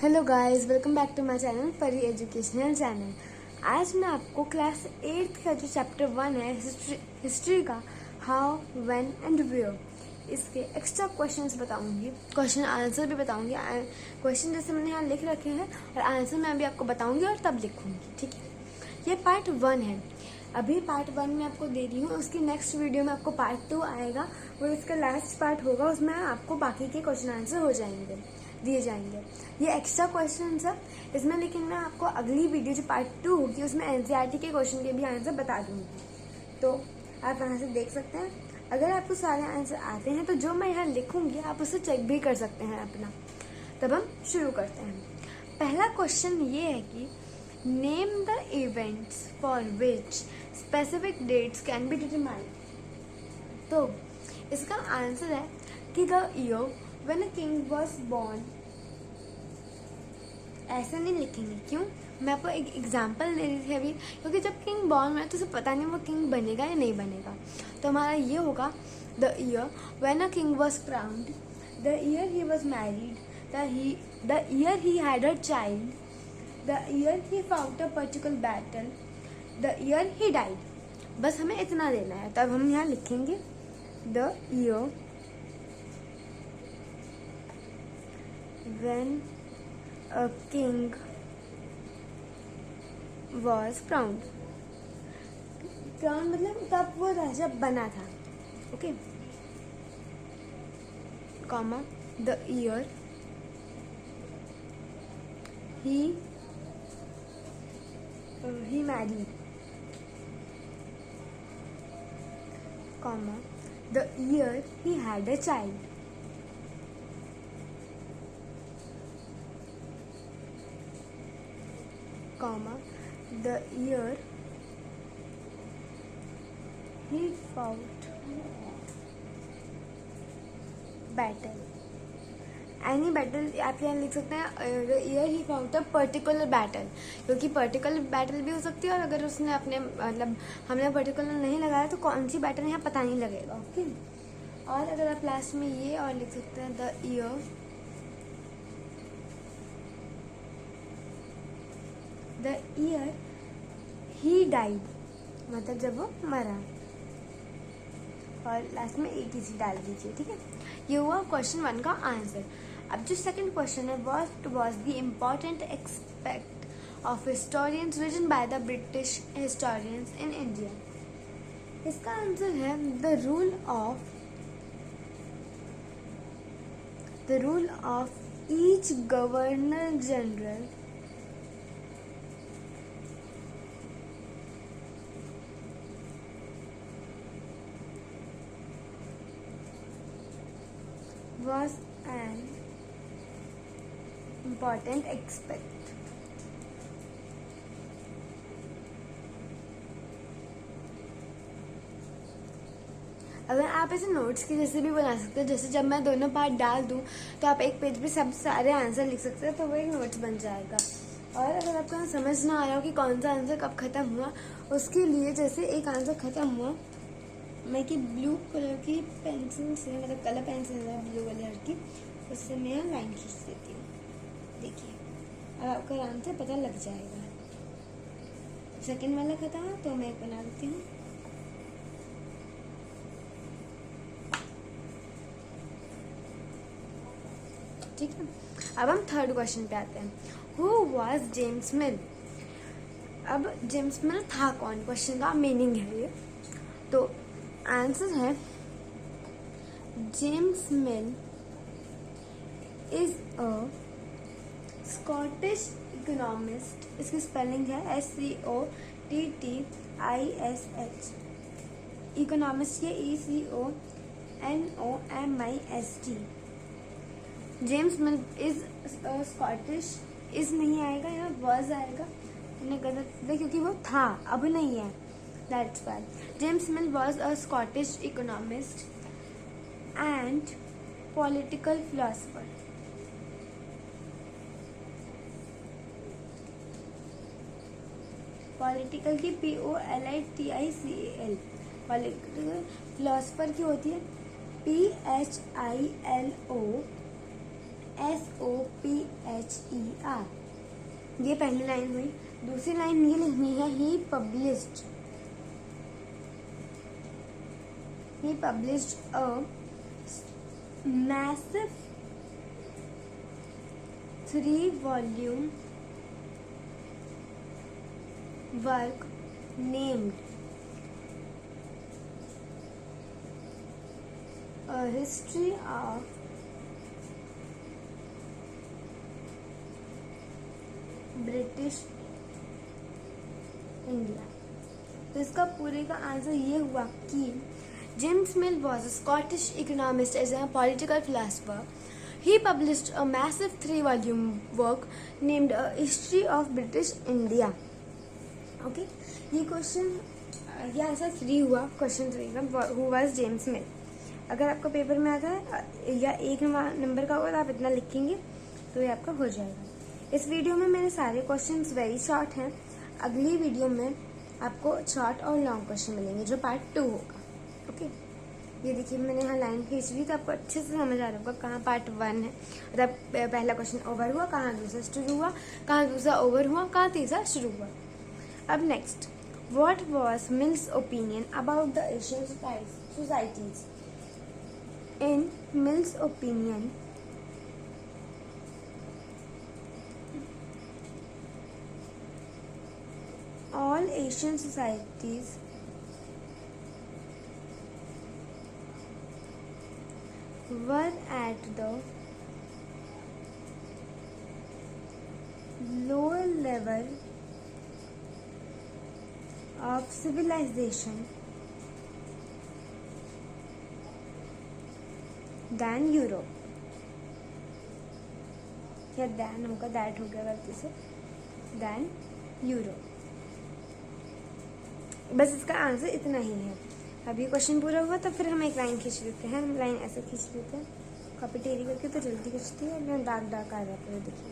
Hello guys, welcome back to my channel Pari educational channel. आज मैं आपको क्लास 8 का जो चैप्टर 1 है हिस्ट्री का हाउ व्हेन एंड वेयर, इसके एक्स्ट्रा क्वेश्चंस बताऊंगी, क्वेश्चन आंसर भी बताऊंगी। क्वेश्चन जैसे मैंने यहाँ लिख रखे हैं और आंसर मैं अभी आपको बताऊंगी और तब लिखूंगी, ठीक है। ये पार्ट 1 है, अभी पार्ट 1 में आपको दे रही हूँ। उसकी नेक्स्ट वीडियो में आपको पार्ट 2 आएगा, वो इसका लास्ट पार्ट होगा, उसमें आपको बाकी के क्वेश्चन आंसर हो जाएंगे, दिए जाएंगे। ये एक्स्ट्रा क्वेश्चन है इसमें, लेकिन मैं आपको अगली वीडियो जो पार्ट 2 होगी उसमें एनसीईआरटी के क्वेश्चन के भी आंसर बता दूंगी, तो आप वहाँ से देख सकते हैं। अगर आपको सारे आंसर आते हैं तो जो मैं यहाँ लिखूंगी आप उसे चेक भी कर सकते हैं अपना। तब हम शुरू करते हैं। पहला क्वेश्चन ये है कि name the events for which specific dates can be determined. तो इसका आंसर है कि the year when a king was born. ऐसे नहीं लिखेंगे, क्यों? मैं आपको एक एग्जांपल दे रही थी अभी, क्योंकि जब किंग बॉर्न हुआ तो उसे पता नहीं वो किंग बनेगा या नहीं बनेगा। तो हमारा ये होगा the year when a king was crowned, the year he was married, the year he had a child, the year he fought a particular battle, the year he died. बस हमें इतना देना है। तब हम यहाँ लिखेंगे the year when a king was crowned। Crown मतलब तब वो राजा बना था, okay. Comma the year he married, comma the year he had a child, comma the year he fought battle। Any battle आप यहाँ लिख सकते हैं, the year he fought a particular battle, क्योंकि पर्टिकुलर बैटल भी हो सकती है, और अगर उसने अपने मतलब हमने पर्टिकुलर नहीं लगाया तो कौन सी बैटल यहाँ पता नहीं लगेगा, ओके। और अगर आप लास्ट में ये और लिख सकते हैं द ईयर ही डाइड, मतलब जब वो मरा, और लास्ट में एक ही चीज डाल दीजिए, ठीक है। ये हुआ क्वेश्चन 1 का आंसर। अब जो सेकंड क्वेश्चन है, what was the important expect of historians written by the British historians in India. इसका आंसर है the rule of each governor general was an important aspect। अगर आप ऐसे नोट्स के जैसे भी बना सकते हो, जैसे जब मैं दोनों पार्ट डाल दूं तो आप एक पेज पे सब सारे आंसर लिख सकते हैं, तो वो एक नोट्स बन जाएगा। और अगर आपको यहाँ समझ ना आ रहा हो कि कौन सा आंसर कब खत्म हुआ, उसके लिए जैसे एक आंसर खत्म हुआ, मैं कि ब्लू कलर की पेंसिल से, मतलब कलर पेंसिल है ब्लू कलर की, उससे मैं लाइन खींच देती हूँ। देखिए अब आपको आराम से पता लग जाएगा। सेकंड वाला खत्म है तो मैं एक बना देती हूँ। ठीक है, अब हम थर्ड क्वेश्चन पे आते हैं। हु वाज जेम्स मिल। अब जेम्स मिल था कौन, क्वेश्चन का मीनिंग है ये। तो आंसर है James mill is a Scottish economist. इसकी स्पेलिंग है SCOTTISH। इकोनॉमिस्ट ये ECONOMIST। James mill is Scottish, is नहीं आएगा, यहाँ वॉज आएगा। मैंने गलत दिया क्योंकि वो था, अब नहीं है, that's why। James Mill was a Scottish economist and political philosopher। Political की POLITICAL, पॉलिटिकल। फिलोसफर की होती है PHILOSOPHER। SOPHER। ये पहली लाइन हुई। दूसरी लाइन ये लिखनी है ही published a massive 3-volume work named A History of British India। तो इसका पूरे का आंसर ये हुआ कि James mill was a Scottish economist and a political philosopher. He published a massive 3-volume work named A History of British India. Okay, ये answer 3 हुआ question 3 का। हु वाज जेम्स मिल। अगर आपको पेपर में आता है या 1 नंबर का होगा तो आप इतना लिखेंगे तो ये आपका हो जाएगा। इस वीडियो में मेरे सारे क्वेश्चंस वेरी शॉर्ट हैं। अगली वीडियो में आपको शॉर्ट और लॉन्ग क्वेश्चन मिलेंगे जो पार्ट 2 होगा। ओके, ये देखिए मैंने यहाँ लाइन खींच ली तो आपको अच्छे से समझ आ रहा होगा कहाँ पार्ट 1 है। मतलब पहला क्वेश्चन ओवर हुआ, कहाँ दूसरा शुरू हुआ, कहाँ दूसरा ओवर हुआ, कहाँ तीसरा शुरू हुआ। अब next, what was mills opinion about the Asian societies? In mills opinion, all Asian societies were at the lower level of civilization than Europe। या दैन होगा, दैट हो गया गलती से, दैन यूरोप। बस इसका आंसर इतना ही है। अब ये क्वेश्चन पूरा हुआ तो फिर हम एक लाइन खींच लेते हैं। हम लाइन ऐसे खींच लेते हैं, कॉपी टेढ़ी करके तो जल्दी खींचती है, एकदम डार्क डार्क आ जाता है। देखिए,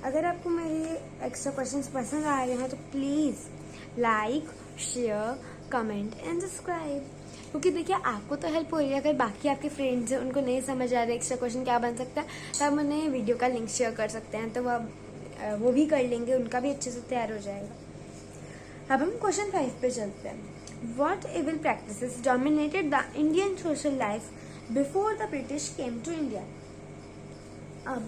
अगर आपको मेरे एक्स्ट्रा क्वेश्चंस पसंद आ रहे हैं तो please like, share, comment and subscribe. क्योंकि देखिए आपको तो हेल्प हो रही है। अगर बाकी आपके फ्रेंड्स हैं उनको नहीं समझ आ रहा एक्स्ट्रा क्वेश्चन क्या बन सकता है तो आप उन्हें वीडियो का लिंक शेयर कर सकते हैं, तो वो भी कर लेंगे, उनका भी अच्छे से तैयार हो जाएगा। अब हम क्वेश्चन 5 पे चलते हैं। What evil practices dominated the Indian social life before the British came to India? अब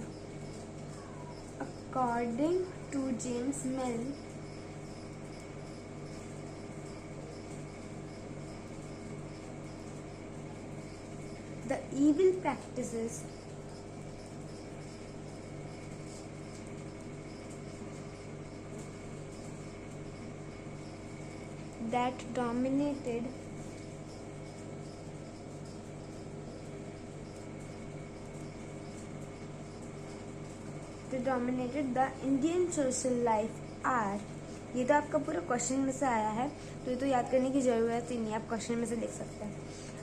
according to James Mill, the evil practices that dominated the Indian social life are। ये तो आपका पूरा क्वेश्चन में से आया है तो ये तो याद करने की ज़रूरत ही नहीं, आप क्वेश्चन में से देख सकते हैं।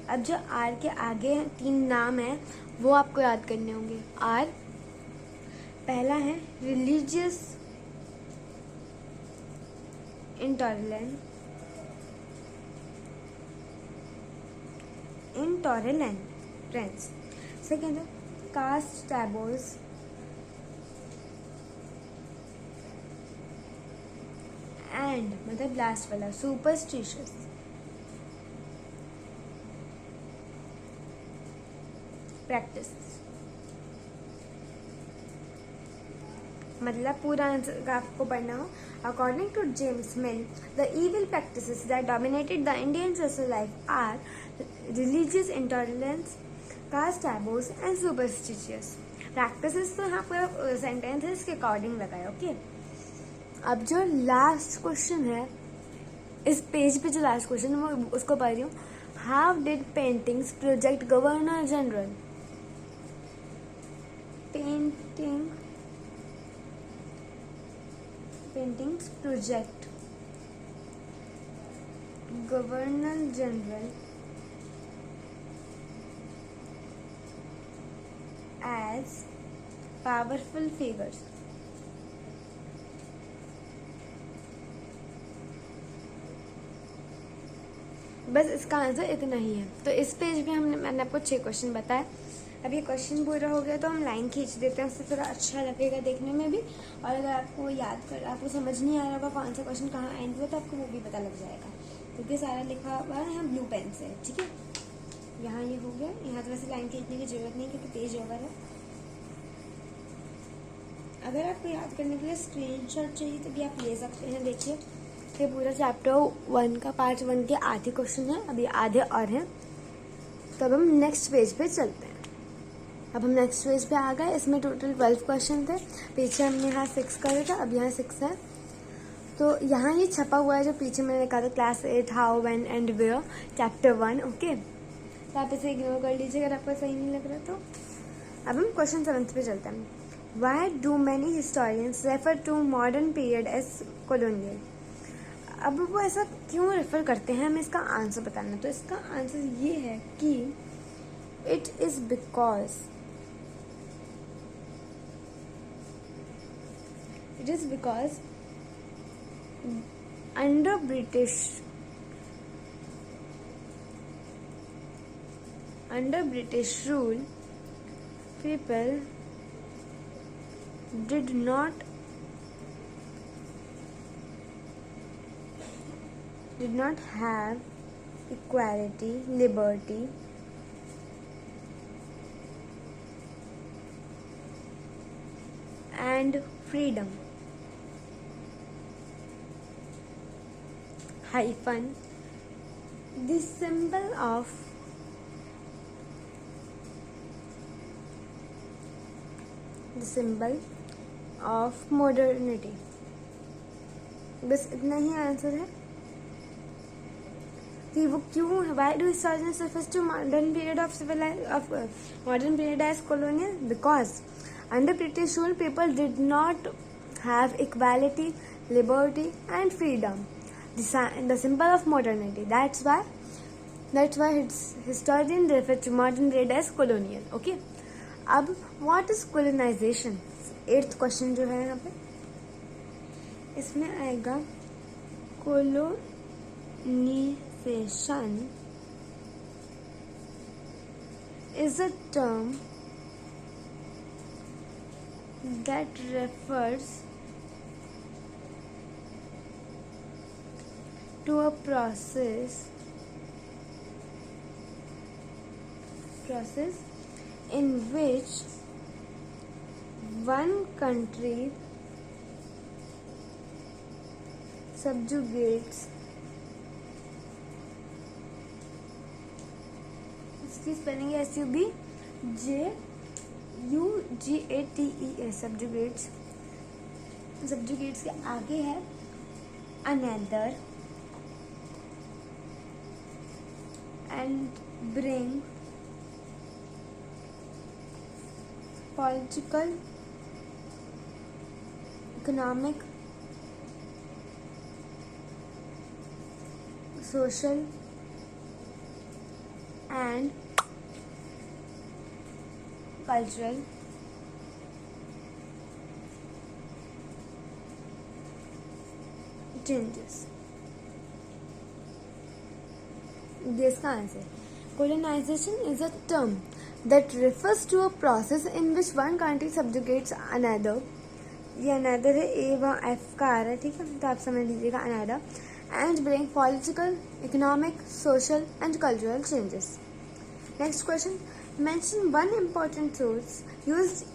अब जो आर के आगे 3 नाम हैं वो आपको याद करने होंगे। आर पहला है रिलीजियस इंटॉलरेंस। सेकेंड है कास्ट टैबोस। एंड मतलब लास्ट वाला सुपरस्टिशियस। प्रैक्टिस मतलब पूरा आंसर आपको पढ़ना हो। According to James Mill, the evil practices that dominated the Indian social life are religious intolerance, caste taboos and superstitious. Practices तो यहाँ पूरा सेंटेंस है इसके अकॉर्डिंग लगाया। ओके, अब जो लास्ट क्वेश्चन है इस पेज पे, जो लास्ट क्वेश्चन है वो उसको पढ़ रही हूँ। How did paintings project governor general? Paintings project governor general as powerful figures। बस इसका आंसर इतना ही है। तो इस पेज में मैंने आपको 6 क्वेश्चन बताए। अब ये क्वेश्चन पूरा हो गया तो हम लाइन खींच देते हैं, उससे थोड़ा अच्छा लगेगा देखने में भी। और अगर आपको समझ नहीं आ रहा होगा कौन सा क्वेश्चन कहाँ एंड हुआ तो आपको वो भी पता लग जाएगा, क्योंकि सारा लिखा हुआ है यहाँ ब्लू पेन से। ठीक है, यहाँ ये हो गया। यहाँ तो वैसे लाइन खींचने की जरूरत नहीं क्योंकि पेज ओवर है। अगर आपको याद करने के लिए स्क्रीनशॉट चाहिए तो भी आप ले सकते हैं। देखिए, ये पूरा चैप्टर 1 का पार्ट 1 के आधे क्वेश्चन है, अभी आधे और हैं। तो अब हम नेक्स्ट पेज पे चलते हैं। अब हम नेक्स्ट पेज पे आ गए। इसमें टोटल 12 क्वेश्चन थे। पीछे हमने यहाँ 6 करे थे, अब यहाँ 6 है। तो यहाँ ये छपा हुआ है जो पीछे मैंने कहा था, class 8 how when and where chapter 1। Okay, तो आप इसे इग्नोर कर लीजिए अगर आपको सही नहीं लग रहा तो। अब हम क्वेश्चन 7 पे चलते हैं। Why do many historians refer to modern period as colonial? अब वो ऐसा क्यों रेफर करते हैं, हमें इसका आंसर बताना। तो इसका आंसर ये है कि it is because under British rule, people did not have equality, liberty, and freedom. Hyphen, the symbol of modernity. बस इतना ही आंसर है कि वो क्यों है। Why do historians refer to modern period modern period as colonial? Because under British rule, people did not have equality, liberty, and freedom. The symbol of modernity. That's why historians refer to modern period as colonial. Okay. अब what is colonization? 8th question जो है यहाँ पे, इसमें आएगा colonization is a term that refers to a process in which one country subjugates, इसकी spelling है SUBJUGATES, subjugates के आगे है another and bring political, economic, social and cultural changes. This का answer, colonization is a term that refers to a process in which one country subjugates another. ये another है, A वहाँ F का आ रहा है, ठीक है, तो आप समझ लीजिएगा another, and bring political, economic, social and cultural changes. Next question, mention one important source used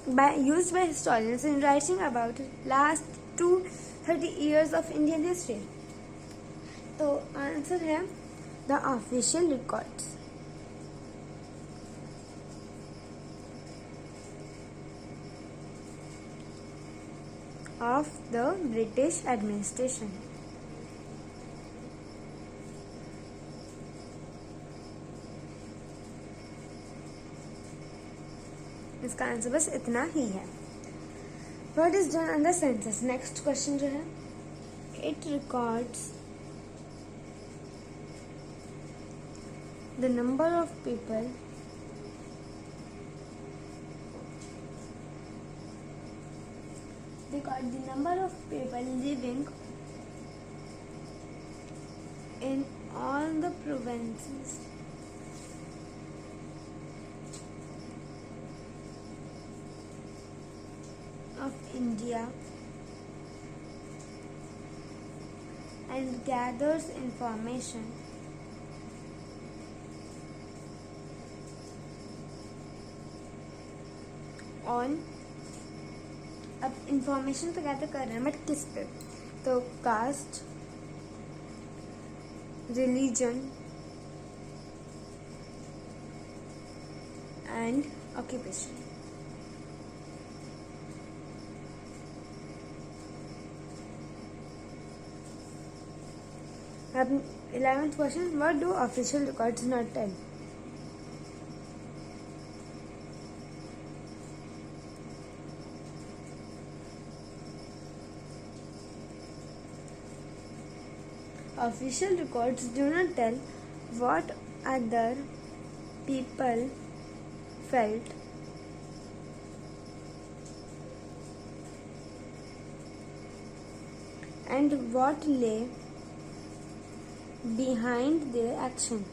by historians in writing about last 230 years of Indian history. तो आंसर है the official records of the British administration. इसका answer बस इतना ही है। What is done under census? Next question जो है, it records the number of people living in all the provinces of India and gathers information on, अब information तो gather कर रहे हैं बट किस पे, तो कास्ट, रिलीजन एंड ऑक्यूपेशन. अब 11th question, what do official records not tell. Official records do not tell what other people felt and what lay behind their action.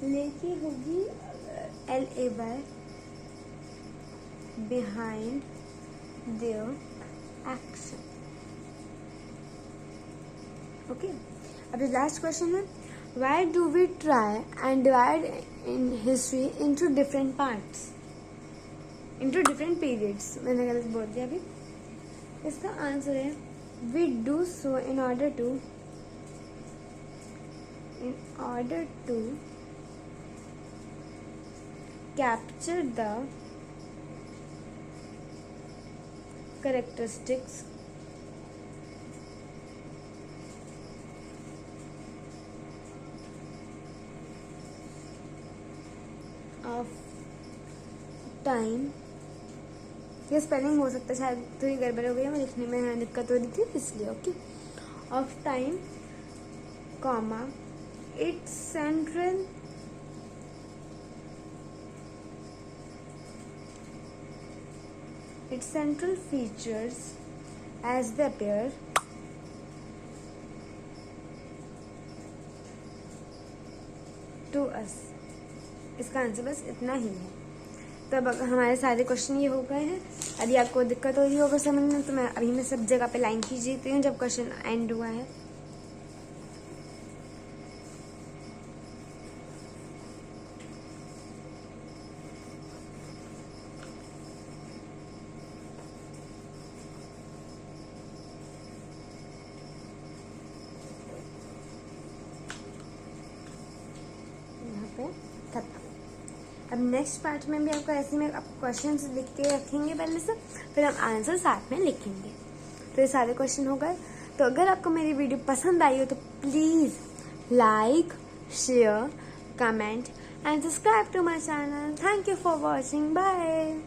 लेकी होगी LAY, behind their action. Okay. अब last question है, why do we try and divide in history into different parts, into different periods. मैंने गलत बोल दिया अभी. इसका आंसर है we do so in order to capture the characteristics of time. ये स्पेलिंग हो सकता है शायद थोड़ी गड़बड़ हो गई है, मैं लिखने में दिक्कत हो रही थी इसलिए. Okay. Of time comma it's central features as they appear to us. इसका आंसर बस इतना ही है. तो अब हमारे सारे क्वेश्चन ये हो गए हैं. यदि आपको दिक्कत हो रही होगा समझने में तो मैं अभी मैं सब जगह पे लाइन खींच देती हूँ जब क्वेश्चन एंड हुआ है. यहाँ पे खत्म. अब नेक्स्ट पार्ट में भी आपको ऐसे में आपको क्वेश्चंस लिख के रखेंगे पहले से, फिर हम आंसर साथ में लिखेंगे. तो ये सारे क्वेश्चन हो गए. तो अगर आपको मेरी वीडियो पसंद आई हो तो please like, share, comment and subscribe to my channel. Thank you for watching. Bye.